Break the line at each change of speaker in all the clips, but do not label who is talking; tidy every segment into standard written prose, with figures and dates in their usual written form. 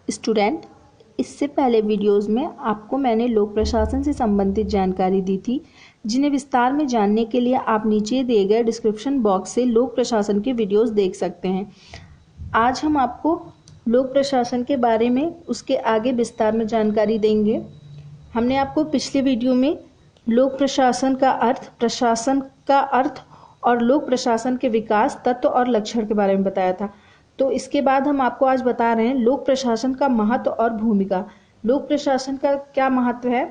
Student, इससे पहले videos में आपको मैंने लोक प्रशासन से संबंधित जानकारी दी थी, जिन्हें विस्तार में जानने के लिए आप नीचे दिए गए डिस्क्रिप्शन बॉक्स से लोक प्रशासन के वीडियोस देख सकते हैं। आज हम आपको लोक प्रशासन के बारे में उसके आगे विस्तार में जानकारी देंगे। हमने आपको पिछले वीडियो में लोक प्रशासन का अर्थ और लोक प्रशासन के विकास तत्व और लक्षण के बारे में बताया था। तो इसके बाद हम आपको आज बता रहे हैं लोक प्रशासन का महत्व और भूमिका। लोक प्रशासन का क्या महत्व है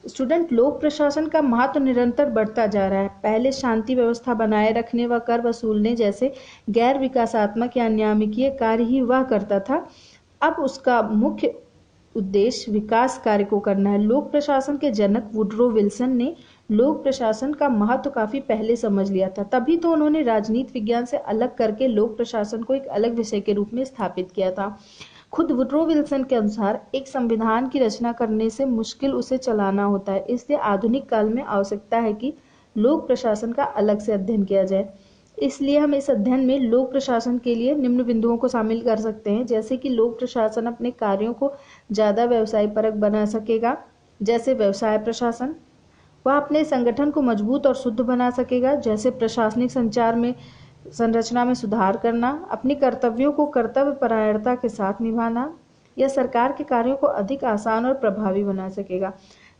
स्टूडेंट? लोक प्रशासन का महत्व निरंतर बढ़ता जा रहा है। पहले शांति व्यवस्था बनाए रखने व कर वसूलने जैसे गैर विकासात्मक या न्यायिकीय कार्य ही वह करता था। अब उसका मुख्य उद्देश्य विकास कार्य को करना है। लोक प्रशासन के जनक वुडरो विल्सन ने लोक प्रशासन का महत्व काफी पहले समझ लिया था, तभी तो उन्होंने राजनीति विज्ञान से अलग करके लोक प्रशासन को एक अलग विषय के रूप में स्थापित किया था। खुद वुडरो विल्सन के अनुसार एक संविधान की रचना करने से मुश्किल उसे चलाना होता है, इसलिए आधुनिक काल में आवश्यकता है कि लोक प्रशासन का अलग से अध्ययन किया जाए। इसलिए हम इस अध्ययन में लोक प्रशासन के लिए निम्न बिंदुओं को शामिल कर सकते हैं, जैसे कि लोक प्रशासन अपने कार्यों को ज़्यादा व्यवसाय परक बना सकेगा। जैसे व्यवसाय प्रशासन, वह अपने संगठन को मजबूत और शुद्ध बना सकेगा। जैसे प्रशासनिक संचार में संरचना में सुधार करना, अपने कर्तव्यों को कर्तव्य परायणता के साथ निभाना, या सरकार के कार्यों को अधिक आसान और प्रभावी बना सकेगा।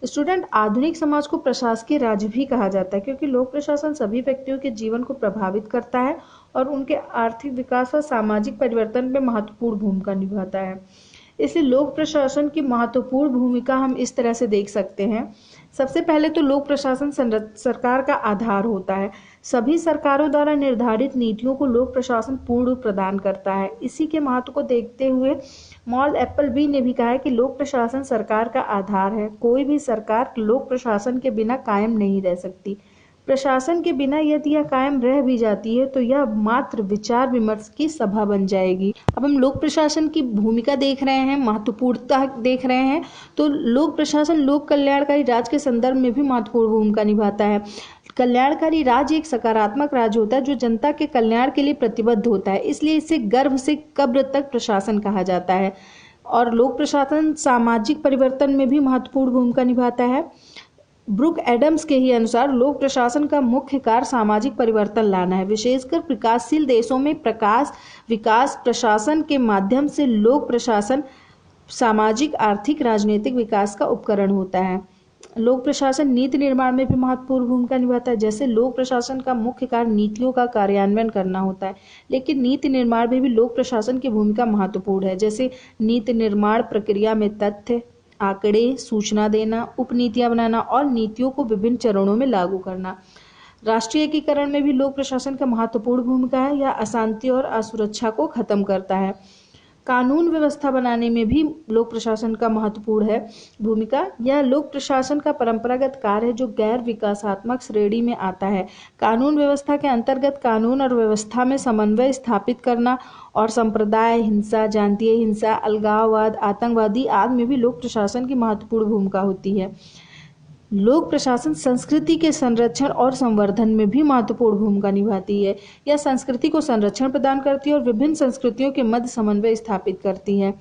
स्टूडेंट, आधुनिक समाज को प्रशासकीय राज्य भी कहा जाता है, क्योंकि लोक प्रशासन सभी व्यक्तियों के जीवन को प्रभावित करता है और उनके आर्थिक विकास व सामाजिक परिवर्तन में महत्वपूर्ण भूमिका निभाता है। इसलिए लोक प्रशासन की महत्वपूर्ण भूमिका हम इस तरह से देख सकते हैं। सबसे पहले तो लोक प्रशासन सरकार का आधार होता है। सभी सरकारों द्वारा निर्धारित नीतियों को लोक प्रशासन पूर्ण रूप प्रदान करता है। इसी के महत्व को देखते हुए मॉल एप्पलबी ने भी कहा है कि लोक प्रशासन सरकार का आधार है। कोई भी सरकार लोक प्रशासन के बिना कायम नहीं रह सकती। प्रशासन के बिना यदि यह कायम रह भी जाती है तो यह मात्र विचार विमर्श की सभा बन जाएगी। अब हम लोक प्रशासन की भूमिका देख रहे हैं, महत्वपूर्णता देख रहे हैं। तो लोक प्रशासन लोक कल्याणकारी राज्य के संदर्भ में भी महत्वपूर्ण भूमिका निभाता है। कल्याणकारी राज्य एक सकारात्मक राज्य होता है जो जनता के कल्याण के लिए प्रतिबद्ध होता है, इसलिए इसे गर्भ से कब्र तक प्रशासन कहा जाता है। और लोक प्रशासन सामाजिक परिवर्तन में भी महत्वपूर्ण भूमिका निभाता है। ब्रुक एडम्स के ही अनुसार लोक प्रशासन का मुख्य कार्य सामाजिक परिवर्तन लाना है। विशेषकर विकासशील देशों में विकास प्रशासन के माध्यम से लोक प्रशासन सामाजिक, आर्थिक, राजनीतिक विकास का उपकरण होता है। लोक प्रशासन नीति निर्माण में भी महत्वपूर्ण भूमिका निभाता है। जैसे लोक प्रशासन का मुख्य कार्य नीतियों का कार्यान्वयन करना होता है, लेकिन नीति निर्माण में भी लोक प्रशासन की भूमिका महत्वपूर्ण है। जैसे नीति निर्माण प्रक्रिया में तथ्य, आंकड़े, सूचना देना, उपनीतियां बनाना और नीतियों को विभिन्न चरणों में लागू करना। राष्ट्रीय एकीकरण में भी लोक प्रशासन का महत्वपूर्ण भूमिका है। यह अशांति और असुरक्षा को खत्म करता है। कानून व्यवस्था बनाने में भी लोक प्रशासन का महत्वपूर्ण है भूमिका। यह लोक प्रशासन का परंपरागत कार्य है जो गैर विकासात्मक श्रेणी में आता है। कानून व्यवस्था के अंतर्गत कानून और व्यवस्था में समन्वय स्थापित करना और संप्रदाय हिंसा, जातीय हिंसा, अलगाववाद, आतंकवादी आदि में भी लोक प्रशासन की महत्वपूर्ण भूमिका होती है। लोक प्रशासन संस्कृति के संरक्षण और संवर्धन में भी महत्वपूर्ण भूमिका निभाती है। यह संस्कृति को संरक्षण प्रदान करती है और विभिन्न संस्कृतियों के मध्य समन्वय स्थापित करती है,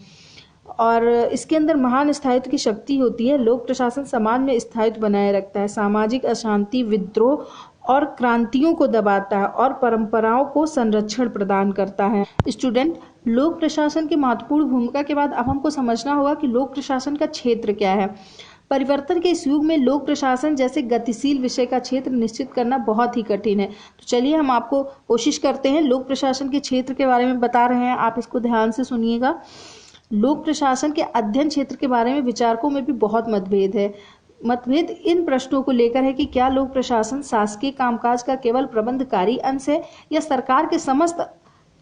और इसके अंदर महान स्थायित्व की शक्ति होती है। लोक प्रशासन समाज में स्थायित्व बनाए रखता है, सामाजिक अशांति, विद्रोह और क्रांतियों को दबाता है और परंपराओं को संरक्षण प्रदान करता है। स्टूडेंट, लोक प्रशासन की महत्वपूर्ण भूमिका के बाद अब हमको समझना होगा कि लोक प्रशासन का क्षेत्र क्या है। परिवर्तन के इस युग में लोक प्रशासन जैसे गतिशील विषय का क्षेत्र निश्चित करना बहुत ही कठिन है। तो चलिए हम आपको कोशिश करते हैं, लोक प्रशासन के क्षेत्र के बारे में बता रहे हैं, आप इसको ध्यान से सुनिएगा। लोक प्रशासन के अध्ययन क्षेत्र के बारे में विचारकों में भी बहुत मतभेद है। मतभेद इन प्रश्नों को लेकर है कि क्या लोक प्रशासन शासकीय कामकाज का केवल प्रबंधकारी अंश है या सरकार के समस्त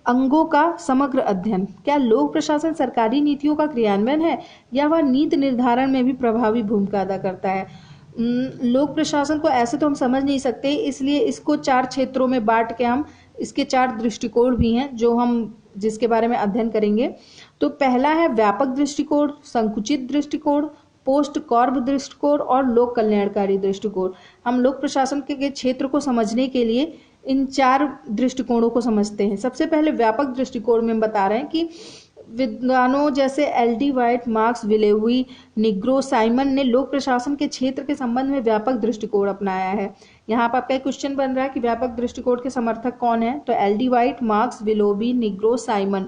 अंगों का समग्र अध्ययन। क्या लोक प्रशासन सरकारी नीतियों का क्रियान्वयन है या वह नीति निर्धारण में भी प्रभावी भूमिका अदा करता है। लोक प्रशासन को ऐसे तो हम समझ नहीं सकते, इसलिए इसको 4 क्षेत्रों में बांट के हम इसके 4 दृष्टिकोण भी हैं जो हम जिसके बारे में अध्ययन करेंगे। तो पहला है व्यापक दृष्टिकोण, संकुचित दृष्टिकोण, पोस्ट कॉर्ब दृष्टिकोण और लोक कल्याणकारी दृष्टिकोण। हम लोक प्रशासन के क्षेत्र को समझने के लिए इन 4 दृष्टिकोणों को समझते हैं। सबसे पहले व्यापक दृष्टिकोण में हम बता रहे हैं कि विद्वानों जैसे L D. White, Marx Willoughby, Nigro, Simon ने लोक प्रशासन के क्षेत्र के संबंध में व्यापक दृष्टिकोण अपनाया है। यहाँ पर आपका क्वेश्चन बन रहा है कि व्यापक दृष्टिकोण के समर्थक कौन है, तो L D. White, Marx Willoughby, Nigro, Simon.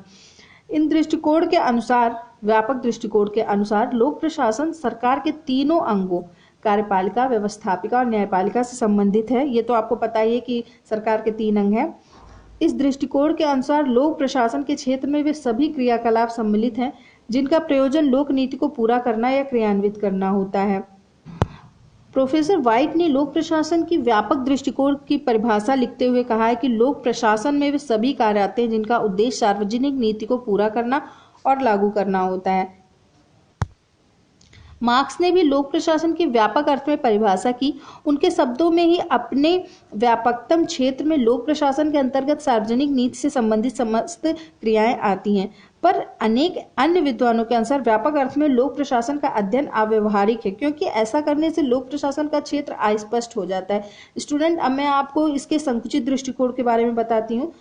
इन दृष्टिकोण के अनुसार, व्यापक दृष्टिकोण के अनुसार लोक प्रशासन सरकार के तीनों अंगों कार्यपालिका, व्यवस्थापिका और न्यायपालिका से संबंधित है। ये तो आपको पता ही है कि सरकार के 3 अंग हैं। इस दृष्टिकोण के अनुसार लोक प्रशासन के क्षेत्र में वे सभी क्रियाकलाप सम्मिलित हैं जिनका प्रयोजन लोक नीति को पूरा करना या क्रियान्वित करना होता है। प्रोफेसर व्हाइट ने लोक प्रशासन की व्यापक दृष्टिकोण की परिभाषा लिखते हुए कहा है कि लोक प्रशासन में वे सभी कार्य आते हैं जिनका उद्देश्य सार्वजनिक नीति को पूरा करना और लागू करना होता है। मार्क्स ने भी लोक प्रशासन की व्यापक अर्थ में परिभाषा की। उनके शब्दों में ही अपने व्यापकतम क्षेत्र में लोक प्रशासन के अंतर्गत सार्वजनिक नीति से संबंधित समस्त क्रियाएं आती हैं, पर अनेक अन्य विद्वानों के अनुसार व्यापक अर्थ में लोक प्रशासन का अध्ययन अव्यवहारिक है, क्योंकि ऐसा करने से लोक प्रशासन का क्षेत्र अस्पष्ट हो जाता है। स्टूडेंट, अब मैं आपको इसके संकुचित दृष्टिकोण के बारे में बताती हूँ।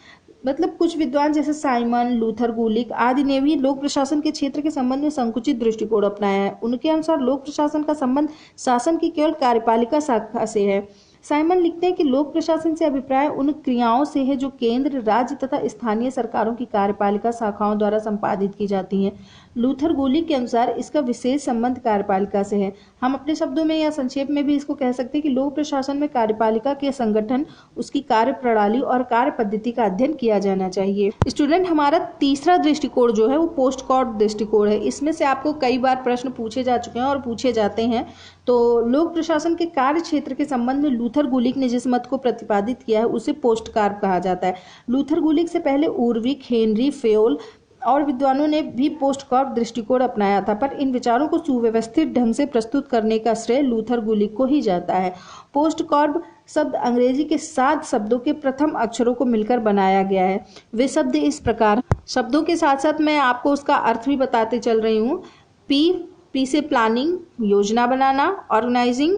मतलब कुछ विद्वान जैसे साइमन, लूथर गुलिक आदि ने भी लोक प्रशासन के क्षेत्र के संबंध में संकुचित दृष्टिकोण अपनाया है। उनके अनुसार लोक प्रशासन का संबंध शासन की केवल कार्यपालिका शाखा से है। साइमन लिखते हैं कि लोक प्रशासन से अभिप्राय उन क्रियाओं से है जो केंद्र, राज्य तथा स्थानीय सरकारों की कार्यपालिका शाखाओं द्वारा संपादित की जाती हैं। लूथर गुलिक के अनुसार इसका विशेष संबंध कार्यपालिका से है। हम अपने शब्दों में या संक्षेप में भी इसको कह सकते हैं कि लोक प्रशासन में कार्यपालिका के संगठन, उसकी कार्य प्रणाली और कार्य पद्धति का अध्ययन किया जाना चाहिए। स्टूडेंट, हमारा तीसरा दृष्टिकोण जो है वो पोस्ट कॉर्ड दृष्टिकोण है। इसमें से आपको कई बार प्रश्न पूछे जा चुके हैं और पूछे जाते हैं। तो लोक प्रशासन के कार्य क्षेत्र के संबंध में लूथर गुलिक ने जिस मत को प्रतिपादित किया है उसे पोस्ट कॉर्ड कहा जाता है। लूथर गुलिक से पहले उर्विक, हेनरी फेयोल और विद्वानों ने भी पोस्ट कॉर्ड दृष्टिकोण अपनाया था, पर इन विचारों को सुव्यवस्थित ढंग से प्रस्तुत करने का श्रेय लूथर गुलिक को ही जाता है। पोस्ट कॉर्ड शब्द अंग्रेजी के 7 शब्दों के प्रथम अक्षरों को मिलकर बनाया गया है। वे शब्द इस प्रकार, शब्दों के साथ साथ मैं आपको उसका अर्थ भी बताते चल रही हूँ। पी से प्लानिंग, योजना बनाना, ऑर्गेनाइजिंग,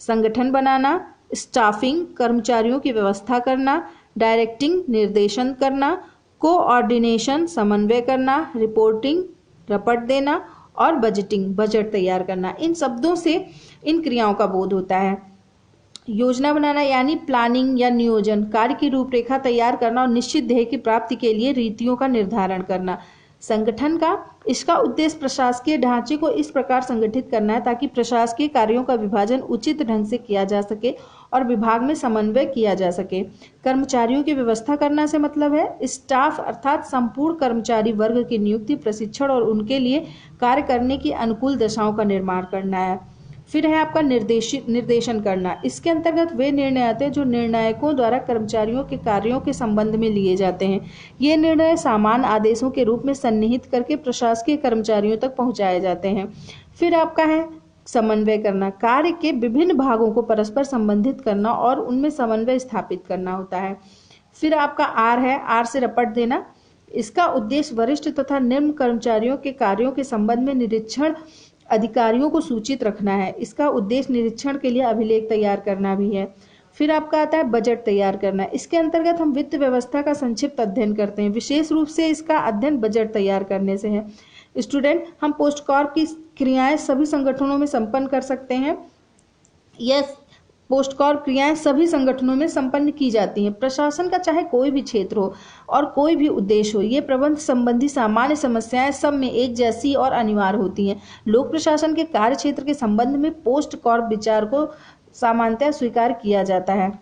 संगठन बनाना, स्टाफिंग, कर्मचारियों की व्यवस्था करना, डायरेक्टिंग, निर्देशन करना, कोऑर्डिनेशन, समन्वय करना, रिपोर्टिंग, रपट देना और बजटिंग, बजट तैयार करना। इन शब्दों से इन क्रियाओं का बोध होता है। योजना बनाना यानी प्लानिंग या नियोजन, कार्य की रूपरेखा तैयार करना और निश्चित ध्येय की प्राप्ति के लिए रीतियों का निर्धारण करना। संगठन का, इसका उद्देश्य प्रशासकीय ढांचे को इस प्रकार संगठित करना है ताकि प्रशासकीय कार्यों का विभाजन उचित ढंग से किया जा सके और विभाग में समन्वय किया जा सके। कर्मचारियों की व्यवस्था करना से मतलब है स्टाफ अर्थात संपूर्ण कर्मचारी वर्ग की नियुक्ति, प्रशिक्षण और उनके लिए कार्य करने की अनुकूल दशाओं का निर्माण करना है। फिर है आपका निर्देशन करना। इसके अंतर्गत वे निर्णय आते हैं जो निर्णायकों द्वारा कर्मचारियों के कार्यों के संबंध में लिए जाते हैं। ये निर्णय सामान्य आदेशों के रूप में सन्निहित करके प्रशासकीय कर्मचारियों तक पहुंचाए जाते हैं। फिर आपका है समन्वय करना, कार्य के विभिन्न भागों को परस्पर संबंधित करना और उनमें समन्वय स्थापित करना होता है। फिर आपका आर है, आर से रपट देना। इसका उद्देश्य वरिष्ठ तथा निम्न कर्मचारियों के कार्यों के संबंध में निरीक्षण अधिकारियों को सूचित रखना है। इसका उद्देश्य निरीक्षण के लिए अभिलेख तैयार करना भी है। फिर आपका आता है बजट तैयार करना। इसके अंतर्गत हम वित्त व्यवस्था का संक्षिप्त अध्ययन करते हैं। विशेष रूप से इसका अध्ययन बजट तैयार करने से है। स्टूडेंट, हम पोस्ट कॉर्ड की क्रियाएं सभी संगठनों में संपन्न कर सकते हैं। यस, पोस्ट कॉर्ड क्रियाएं सभी संगठनों में संपन्न की जाती हैं। प्रशासन का चाहे कोई भी क्षेत्र हो और कोई भी उद्देश्य हो, ये प्रबंध संबंधी सामान्य समस्याएं सब में एक जैसी और अनिवार्य होती हैं। लोक प्रशासन के कार्य क्षेत्र के संबंध में पोस्ट कॉर्ड विचार को सामान्यतः स्वीकार किया जाता है।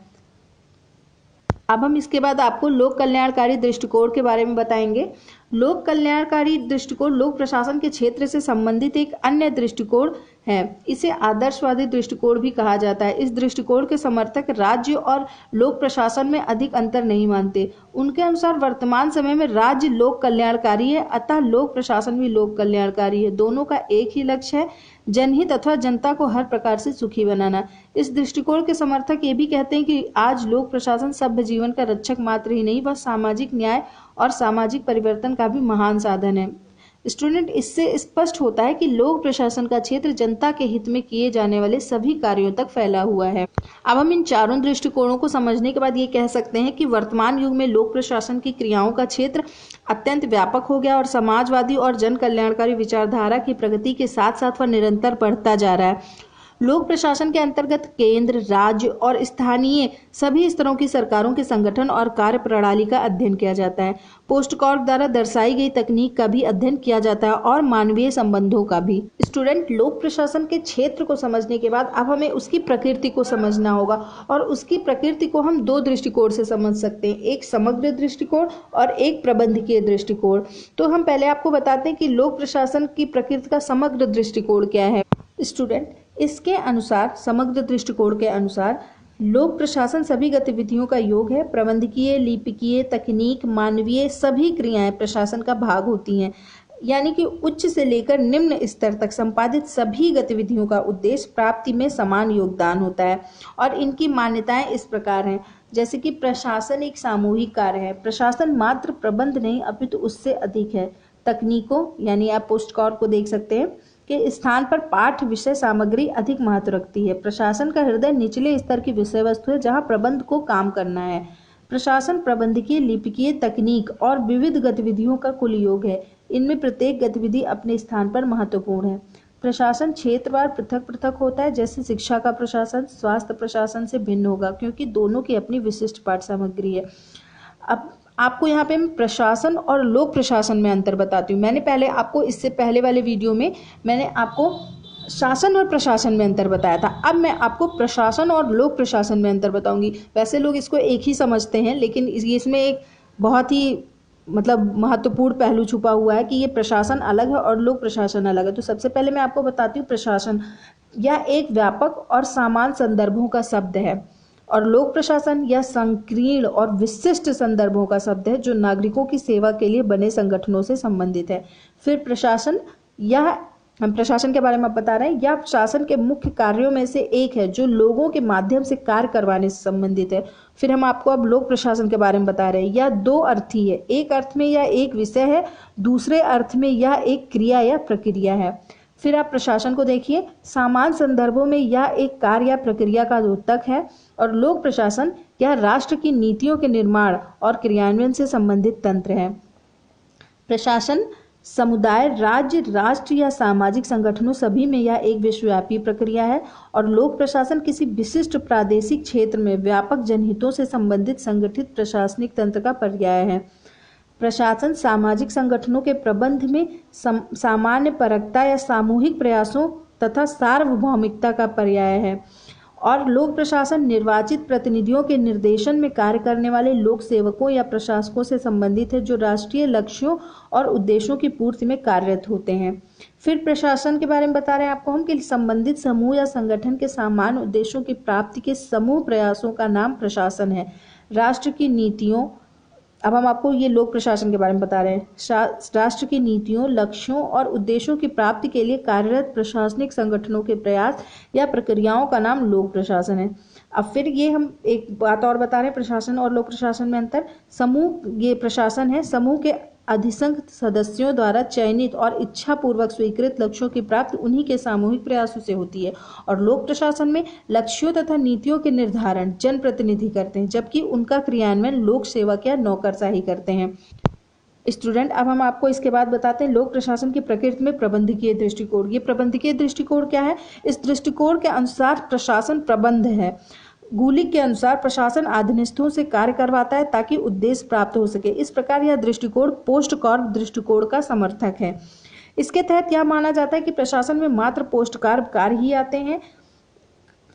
अब हम इसके बाद आपको लोक कल्याणकारी दृष्टिकोण के बारे में बताएंगे। लोक कल्याणकारी दृष्टिकोण लोक प्रशासन के क्षेत्र से संबंधित एक अन्य दृष्टिकोण है। इसे आदर्शवादी दृष्टिकोण भी कहा जाता है। इस दृष्टिकोण के समर्थक राज्य और लोक प्रशासन में अधिक अंतर नहीं मानते। उनके अनुसार वर्तमान समय में राज्य लोक कल्याणकारी है, अतः लोक प्रशासन भी लोक कल्याणकारी है। दोनों का एक ही लक्ष्य है, जनहित अथवा जनता को हर प्रकार से सुखी बनाना। इस दृष्टिकोण के समर्थक ये भी कहते हैं कि आज लोक प्रशासन सभ्य जीवन का रक्षक मात्र ही नहीं, वह सामाजिक न्याय और सामाजिक परिवर्तन का भी महान साधन है। स्टूडेंट, इससे स्पष्ट होता है कि लोक प्रशासन का क्षेत्र जनता के हित में किए जाने वाले सभी कार्यों तक फैला हुआ है। अब हम इन चारों दृष्टिकोणों को समझने के बाद ये कह सकते हैं कि वर्तमान युग में लोक प्रशासन की क्रियाओं का क्षेत्र अत्यंत व्यापक हो गया और समाजवादी और जन कल्याणकारी विचारधारा की प्रगति के साथ साथ वह निरंतर बढ़ता जा रहा है। लोक प्रशासन के अंतर्गत केंद्र, राज्य और स्थानीय सभी स्तरों की सरकारों के संगठन और कार्य प्रणाली का अध्ययन किया जाता है। पोस्टकॉर्क द्वारा दर्शाई गई तकनीक का भी अध्ययन किया जाता है और मानवीय संबंधों का भी। स्टूडेंट, लोक प्रशासन के क्षेत्र को समझने के बाद अब हमें उसकी प्रकृति को समझना होगा और उसकी प्रकृति को हम दो दृष्टिकोण से समझ सकते हैं, एक समग्र दृष्टिकोण और एक प्रबंधकीय दृष्टिकोण। तो हम पहले आपको बताते हैं कि लोक प्रशासन की प्रकृति का समग्र दृष्टिकोण क्या है। स्टूडेंट, इसके अनुसार, समग्र दृष्टिकोण के अनुसार, लोक प्रशासन सभी गतिविधियों का योग है। प्रबंधकीय, लिपिकीय, तकनीक, मानवीय सभी क्रियाएं प्रशासन का भाग होती हैं। यानी कि उच्च से लेकर निम्न स्तर तक संपादित सभी गतिविधियों का उद्देश्य प्राप्ति में समान योगदान होता है और इनकी मान्यताएं इस प्रकार हैं। जैसे कि प्रशासन एक सामूहिक कार्य है। प्रशासन मात्र प्रबंध नहीं अपितु उससे अधिक है। तकनीकों, यानी आप पोस्टकॉर्क को देख सकते हैं, के स्थान पर पाठ विषय सामग्री अधिक महत्व रखती है। प्रशासन का हृदय निचले स्तर की विषय वस्तु है जहां प्रबंध को काम करना है। प्रशासन प्रबंधकीय, लिपिकीय, तकनीक और विविध गतिविधियों का कुल योग है। इनमें प्रत्येक गतिविधि अपने स्थान पर महत्वपूर्ण है। प्रशासन क्षेत्रवार पृथक पृथक होता है। जैसे शिक्षा का प्रशासन स्वास्थ्य प्रशासन से भिन्न होगा क्योंकि दोनों की अपनी विशिष्ट पाठ सामग्री है। अब आपको यहाँ पे मैं प्रशासन और लोक प्रशासन में अंतर बताती हूँ। मैंने पहले आपको, इससे पहले वाले वीडियो में मैंने आपको शासन और प्रशासन में अंतर बताया था। अब मैं आपको प्रशासन और लोक प्रशासन में अंतर बताऊंगी। वैसे लोग इसको एक ही समझते हैं, लेकिन इसमें एक बहुत ही महत्वपूर्ण पहलू छुपा हुआ है कि ये प्रशासन अलग है और लोक प्रशासन अलग है। तो सबसे पहले मैं आपको बताती हूँ प्रशासन। यह एक व्यापक और समान संदर्भों का शब्द है और लोक प्रशासन यह संकीर्ण और विशिष्ट संदर्भों का शब्द है जो नागरिकों की सेवा के लिए बने संगठनों से संबंधित है। फिर प्रशासन, यह हम प्रशासन के बारे में बता रहे हैं, यह शासन के मुख्य कार्यों में से एक है जो लोगों के माध्यम से कार्य करवाने से संबंधित है। फिर हम आपको अब लोक प्रशासन के बारे में बता रहे हैं। यह दो अर्थी है। एक अर्थ में यह एक विषय है, दूसरे अर्थ में यह एक क्रिया या प्रक्रिया है। फिर आप प्रशासन को देखिए, सामान्य संदर्भों में यह एक कार्य या प्रक्रिया का द्योतक है और लोक प्रशासन यह राष्ट्र की नीतियों के निर्माण और क्रियान्वयन से संबंधित तंत्र है। प्रशासन समुदाय, राज्य, राष्ट्र या सामाजिक संगठनों सभी में यह एक विश्वव्यापी प्रक्रिया है और लोक प्रशासन किसी विशिष्ट प्रादेशिक क्षेत्र में व्यापक जनहितों से संबंधित संगठित प्रशासनिक तंत्र का पर्याय है। प्रशासन सामाजिक संगठनों के प्रबंध में सामान्य परकता या सामूहिक प्रयासों तथा सार्वभौमिकता का पर्याय है और लोक प्रशासन निर्वाचित प्रतिनिधियों के निर्देशन में कार्य करने वाले लोक सेवकों या प्रशासकों से संबंधित है जो राष्ट्रीय लक्ष्यों और उद्देश्यों की पूर्ति में कार्यरत होते हैं। फिर प्रशासन के बारे में बता रहे हैं आपको हम कि संबंधित समूह या संगठन के सामान्य उद्देश्यों की प्राप्ति के समूह प्रयासों का नाम प्रशासन है। राष्ट्र की नीतियों, अब हम आपको ये लोक प्रशासन के बारे में बता रहे हैं। राष्ट्र की नीतियों, लक्ष्यों और उद्देश्यों की प्राप्ति के लिए कार्यरत प्रशासनिक संगठनों के प्रयास या प्रक्रियाओं का नाम लोक प्रशासन है। अब फिर ये हम एक बात और बता रहे हैं प्रशासन और लोक प्रशासन में अंतर। समूह, ये प्रशासन है, समूह के अधिसंख्य सदस्यों द्वारा चयनित और इच्छापूर्वक स्वीकृत लक्ष्यों की प्राप्ति उन्हीं के सामूहिक प्रयासों से होती है और लोक प्रशासन में लक्ष्यों तथा नीतियों के निर्धारण जनप्रतिनिधि करते हैं जबकि उनका क्रियान्वयन लोक सेवक या नौकरशाही करते हैं। स्टूडेंट, अब हम आपको इसके बाद बताते हैं लोक प्रशासन की प्रकृति में प्रबंधकीय दृष्टिकोण। ये प्रबंधकीय दृष्टिकोण क्या है? इस दृष्टिकोण के अनुसार प्रशासन प्रबंध है। गुलिक के अनुसार प्रशासन अधीनस्थों से कार्य करवाता है ताकि उद्देश्य प्राप्त हो सके। इस प्रकार यह दृष्टिकोण पोस्टकॉर्क दृष्टिकोण का समर्थक है। इसके तहत यह माना जाता है कि प्रशासन में मात्र पोस्टकॉर्क कार्य ही आते हैं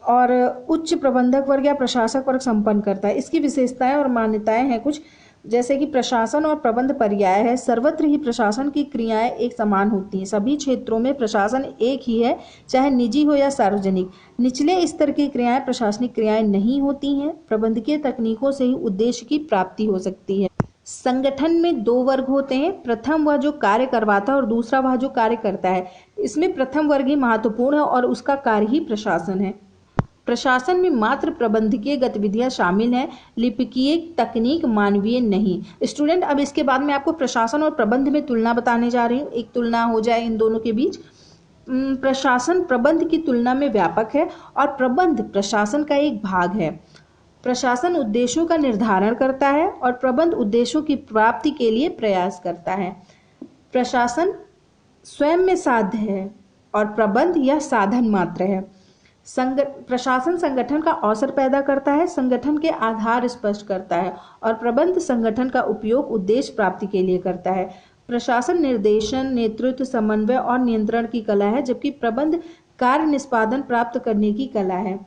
और उच्च प्रबंधक वर्ग या प्रशासक वर्ग संपन्न करता है। इसकी विशेषताएं और मान्यताएं हैं कुछ, जैसे कि प्रशासन और प्रबंध पर्याय है। सर्वत्र ही प्रशासन की क्रियाएं एक समान होती हैं। सभी क्षेत्रों में प्रशासन एक ही है, चाहे निजी हो या सार्वजनिक। निचले स्तर की क्रियाएं प्रशासनिक क्रियाएं नहीं होती हैं। प्रबंधकीय तकनीकों से ही उद्देश्य की प्राप्ति हो सकती है। संगठन में दो वर्ग होते हैं, प्रथम वह जो कार्य करवाता है और दूसरा वह जो कार्य करता है। इसमें प्रथम वर्ग ही महत्वपूर्ण है और उसका कार्य ही प्रशासन है। प्रशासन में मात्र प्रबंधकीय गतिविधियां शामिल हैं, लिपिकीय तकनीक मानवीय नहीं। स्टूडेंट, अब इसके बाद मैं आपको प्रशासन और प्रबंध में तुलना बताने जा रही हूँ, एक तुलना हो जाए इन दोनों के बीच। प्रशासन प्रबंध की तुलना में व्यापक है और प्रबंध प्रशासन का एक भाग है। प्रशासन उद्देश्यों का निर्धारण करता है और प्रबंध उद्देश्यों की प्राप्ति के लिए प्रयास करता है। प्रशासन स्वयं में साध्य है और प्रबंध यह साधन मात्र है। प्रशासन संगठन का अवसर पैदा करता है, संगठन के आधार स्पष्ट करता है और प्रबंध संगठन का उपयोग उद्देश्य प्राप्ति के लिए करता है। प्रशासन निर्देशन, नेतृत्व, समन्वय और नियंत्रण की कला है, जबकि प्रबंध कार्य निष्पादन प्राप्त करने की कला है।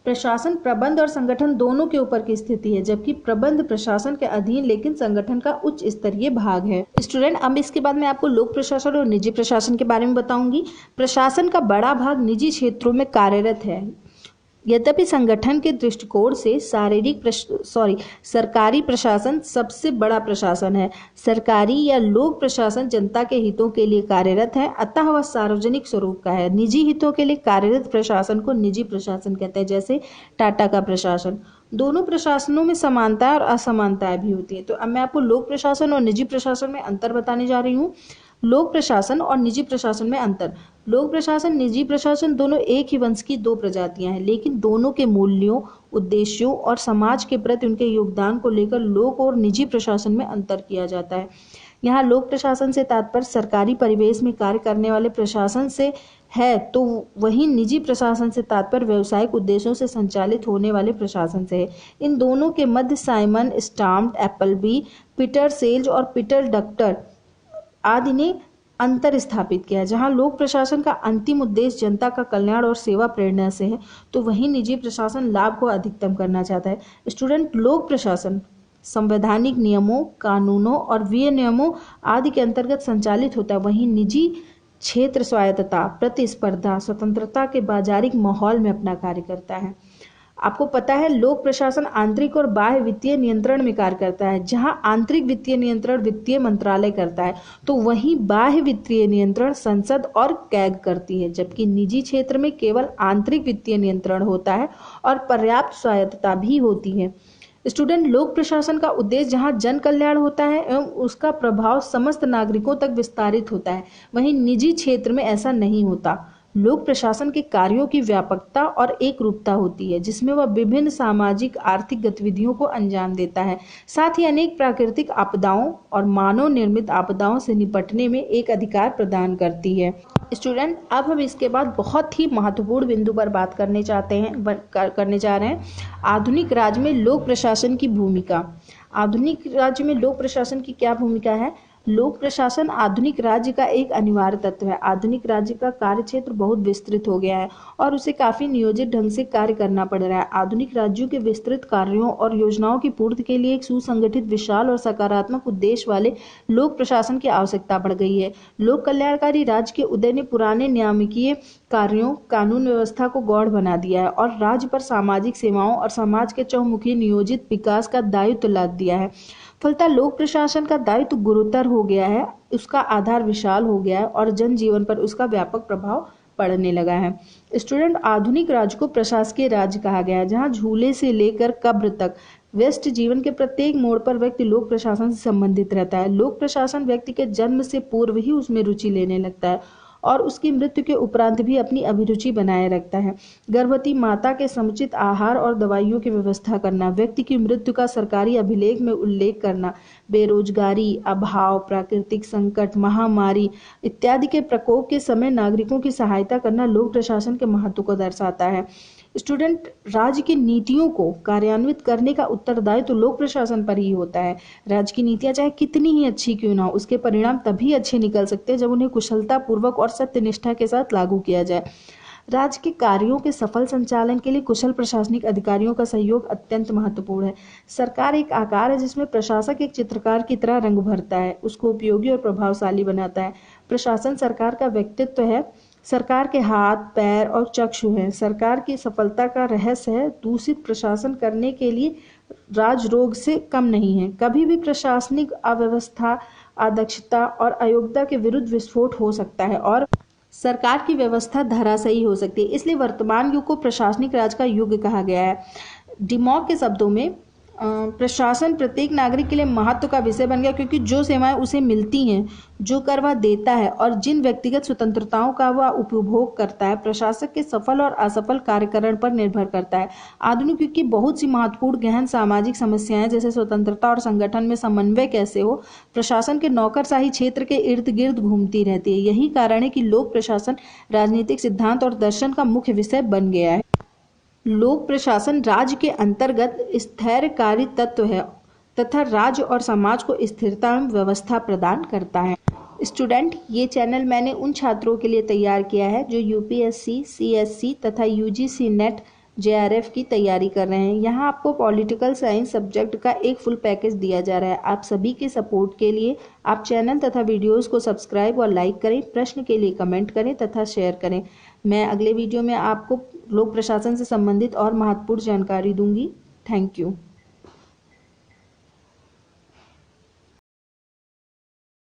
प्रशासन प्रबंध और संगठन दोनों के ऊपर की स्थिति है, जबकि प्रबंध प्रशासन के अधीन लेकिन संगठन का उच्च स्तरीय भाग है। स्टूडेंट, अब इसके बाद मैं आपको लोक प्रशासन और निजी प्रशासन के बारे में बताऊंगी। प्रशासन का बड़ा भाग निजी क्षेत्रों में कार्यरत है। यद्यपि संगठन के दृष्टिकोण से सरकारी प्रशासन सबसे बड़ा प्रशासन है। सरकारी या लोक प्रशासन जनता के हितों के लिए कार्यरत है, अतः वह सार्वजनिक स्वरूप का है। निजी हितों के लिए कार्यरत प्रशासन को निजी प्रशासन कहते हैं, जैसे टाटा का प्रशासन। दोनों प्रशासनों में समानताएं और असमानताएं भी होती है। तो अब मैं आपको लोक प्रशासन और निजी प्रशासन में अंतर बताने जा रही हूँ। लोक प्रशासन और निजी प्रशासन में अंतर। लोक प्रशासन, निजी प्रशासन दोनों एक ही वंश की दो प्रजातियां हैं, लेकिन दोनों के मूल्यों, उद्देश्यों और समाज के प्रति उनके योगदान को लेकर लोक और निजी प्रशासन में अंतर किया जाता है। यहाँ लोक प्रशासन से तात्पर्य सरकारी परिवेश में कार्य करने वाले प्रशासन से है, तो वहीं निजी प्रशासन से तात्पर्य व्यावसायिक उद्देश्यों से संचालित होने वाले प्रशासन से है। इन दोनों के मध्य साइमन स्टाम्प, एप्पलबी, पीटर सेल्ज और पीटर डक्टर आदि ने अंतर स्थापित किया। जहां लोक प्रशासन का अंतिम उद्देश्य जनता का कल्याण और सेवा प्रेरणा से है, तो वहीं निजी प्रशासन लाभ को अधिकतम करना चाहता है। स्टूडेंट, लोक प्रशासन संवैधानिक नियमों, कानूनों और विनियमों आदि के अंतर्गत संचालित होता है, वहीं निजी क्षेत्र स्वायत्तता, प्रतिस्पर्धा, स्वतंत्रता के बाजारिक माहौल में अपना कार्य करता है। आपको पता है लोक प्रशासन आंतरिक और बाह्य वित्तीय नियंत्रण में कार्य करता है। जहां आंतरिक वित्तीय नियंत्रण वित्तीय मंत्रालय करता है, तो वहीं बाह्य वित्तीय नियंत्रण संसद और कैग करती है। जबकि निजी क्षेत्र में केवल आंतरिक वित्तीय नियंत्रण होता है और पर्याप्त स्वायत्तता भी होती है। स्टूडेंट, लोक प्रशासन का उद्देश्य जहां जन कल्याण होता है एवं उसका प्रभाव समस्त नागरिकों तक विस्तारित होता है, वहीं निजी क्षेत्र में ऐसा नहीं होता। लोक प्रशासन के कार्यों की व्यापकता और एक रूपता होती है, जिसमें वह विभिन्न सामाजिक आर्थिक गतिविधियों को अंजाम देता है, साथ ही अनेक प्राकृतिक आपदाओं और मानव निर्मित आपदाओं से निपटने में एक अधिकार प्रदान करती है। स्टूडेंट, अब हम इसके बाद बहुत ही महत्वपूर्ण बिंदु पर बात करने जा रहे हैं, आधुनिक राज्य में लोक प्रशासन की भूमिका। आधुनिक राज्य में लोक प्रशासन की क्या भूमिका है? लोक प्रशासन आधुनिक राज्य का एक अनिवार्य तत्व है। आधुनिक राज्य का कार्य क्षेत्र बहुत विस्तृत हो गया है और उसे काफी नियोजित ढंग से कार्य करना पड़ रहा है। आधुनिक राज्यों के विस्तृत कार्यों और योजनाओं की पूर्ति के लिए एक सुसंगठित, विशाल और सकारात्मक उद्देश्य वाले लोक प्रशासन की आवश्यकता पड़ गई है। लोक कल्याणकारी राज्य के उदय ने पुराने नियामकीय कार्यों, कानून व्यवस्था को गौण बना दिया है और राज्य पर सामाजिक सेवाओं और समाज के चहुमुखी नियोजित विकास का दायित्व लाद दिया है। फलतः लोक प्रशासन का दायित्व गुरुतर हो गया है, उसका आधार विशाल हो गया है और जनजीवन पर उसका व्यापक प्रभाव पड़ने लगा है। स्टूडेंट, आधुनिक राज्य को प्रशासकीय राज्य कहा गया है, जहां झूले से लेकर कब्र तक व्यस्त जीवन के प्रत्येक मोड़ पर व्यक्ति लोक प्रशासन से संबंधित रहता है। लोक प्रशासन व्यक्ति के जन्म से पूर्व ही उसमें रुचि लेने लगता है और उसकी मृत्यु के उपरांत भी अपनी अभिरुचि बनाए रखता है। गर्भवती माता के समुचित आहार और दवाइयों की व्यवस्था करना, व्यक्ति की मृत्यु का सरकारी अभिलेख में उल्लेख करना, बेरोजगारी, अभाव, प्राकृतिक संकट, महामारी इत्यादि के प्रकोप के समय नागरिकों की सहायता करना लोक प्रशासन के महत्व को दर्शाता है। स्टूडेंट, राज्य की नीतियों को कार्यान्वित करने का उत्तरदायित्व तो लोक प्रशासन पर ही होता है। राज्य की नीतियां चाहे कितनी ही अच्छी क्यों ना हो, उसके परिणाम तभी अच्छे निकल सकते हैं जब उन्हें कुशलता पूर्वक और सत्यनिष्ठा के साथ लागू किया जाए। राज्य के कार्यों के सफल संचालन के लिए कुशल प्रशासनिक अधिकारियों का सहयोग अत्यंत महत्वपूर्ण है। सरकार एक आकार है जिसमें प्रशासक एक चित्रकार की तरह रंग भरता है, उसको उपयोगी और प्रभावशाली बनाता है। प्रशासन सरकार का व्यक्तित्व है, सरकार के हाथ, पैर और चक्षु हैं। सरकार की सफलता का रहस्य है दूषित प्रशासन करने के लिए राजरोग से कम नहीं है। कभी भी प्रशासनिक अव्यवस्था, अदक्षता और अयोग्यता के विरुद्ध विस्फोट हो सकता है और सरकार की व्यवस्था धराशायी हो सकती है। इसलिए वर्तमान युग को प्रशासनिक राज का युग कहा गया है। डिमॉक के शब्दों में प्रशासन प्रत्येक नागरिक के लिए महत्व का विषय बन गया, क्योंकि जो सेवाएं उसे मिलती हैं, जो कर वह देता है और जिन व्यक्तिगत स्वतंत्रताओं का वह उपभोग करता है, प्रशासक के सफल और असफल कार्यकरण पर निर्भर करता है। आधुनिक युग की बहुत सी महत्वपूर्ण गहन सामाजिक समस्याएं, जैसे स्वतंत्रता और संगठन में समन्वय कैसे हो, प्रशासन के नौकरशाही क्षेत्र के इर्द गिर्द घूमती रहती है। यही कारण है कि लोक प्रशासन राजनीतिक सिद्धांत और दर्शन का मुख्य विषय बन गया है। लोक प्रशासन राज्य के अंतर्गत स्थैर्यकारी तत्व है तथा राज्य और समाज को स्थिरता एवं व्यवस्था प्रदान करता है। स्टूडेंट, ये चैनल मैंने उन छात्रों के लिए तैयार किया है जो यूपीएससी, सीएससी तथा यूजीसी नेट जेआरएफ की तैयारी कर रहे हैं। यहाँ आपको पॉलिटिकल साइंस सब्जेक्ट का एक फुल पैकेज दिया जा रहा है। आप सभी के सपोर्ट के लिए आप चैनल तथा वीडियोस को सब्सक्राइब और लाइक करें, प्रश्न के लिए कमेंट करें तथा शेयर करें। मैं अगले वीडियो में आपको लोक प्रशासन से संबंधित और महत्वपूर्ण जानकारी दूंगी। Thank you.